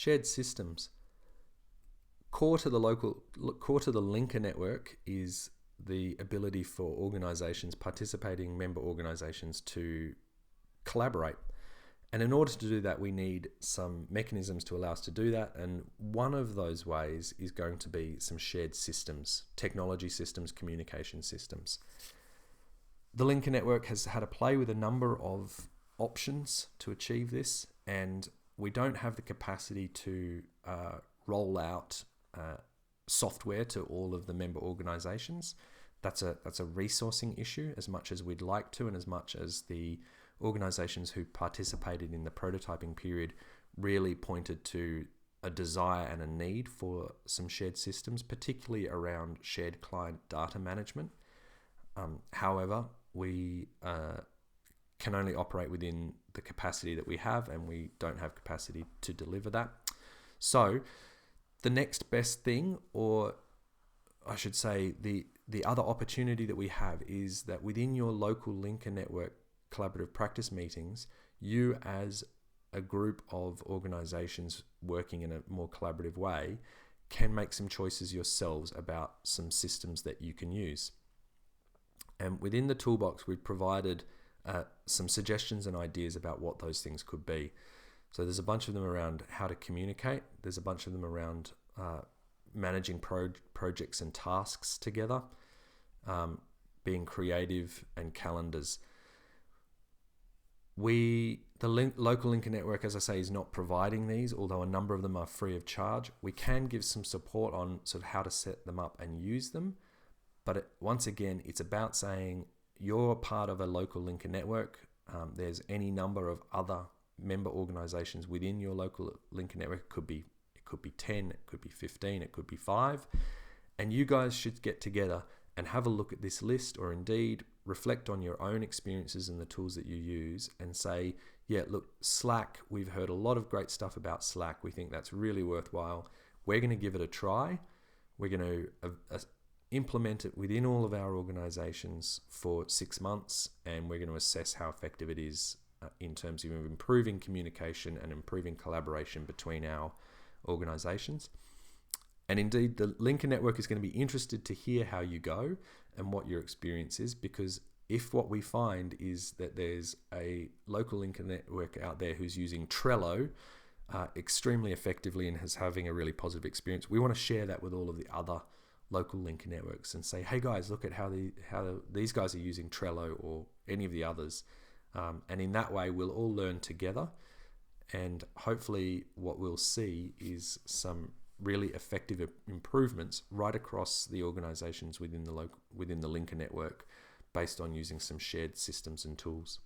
Shared systems. Core to the linker network is the ability for organisations, participating member organisations, to collaborate. And in order to do that, we need some mechanisms to allow us to do that. And one of those ways is going to be some shared systems, technology systems, communication systems. The linker network has had a play with a number of options to achieve this, and we don't have the capacity to roll out software to all of the member organisations. That's a resourcing issue, as much as we'd like to, and as much as the organisations who participated in the prototyping period really pointed to a desire and a need for some shared systems, particularly around shared client data management. However, we can only operate within the capacity that we have, and we don't have capacity to deliver that. So the next best thing, or I should say the other opportunity that we have, is that within your local linker network collaborative practice meetings, you as a group of organisations working in a more collaborative way can make some choices yourselves about some systems that you can use. And within the toolbox, we've provided some suggestions and ideas about what those things could be. So there's a bunch of them around how to communicate. There's a bunch of them around managing projects and tasks together, being creative, and calendars. The local linker network, as I say, is not providing these, although a number of them are free of charge. We can give some support on sort of how to set them up and use them. But once again, it's about saying you're part of a local linker network. There's any number of other member organisations within your local linker network. It could be 10, it could be 15, it could be 5. And you guys should get together and have a look at this list, or indeed reflect on your own experiences and the tools that you use, and say, yeah, look, Slack, we've heard a lot of great stuff about Slack. We think that's really worthwhile. We're going to give it a try. We're going to implement it within all of our organisations for 6 months, and we're going to assess how effective it is in terms of improving communication and improving collaboration between our organisations. And indeed, the linker network is going to be interested to hear how you go and what your experience is, because if what we find is that there's a local linker network out there who's using Trello extremely effectively and is having a really positive experience, we want to share that with all of the other local linker networks and say, hey guys, look at how these guys are using Trello or any of the others. And in that way, we'll all learn together. And hopefully what we'll see is some really effective improvements right across the organizations within the linker network, based on using some shared systems and tools.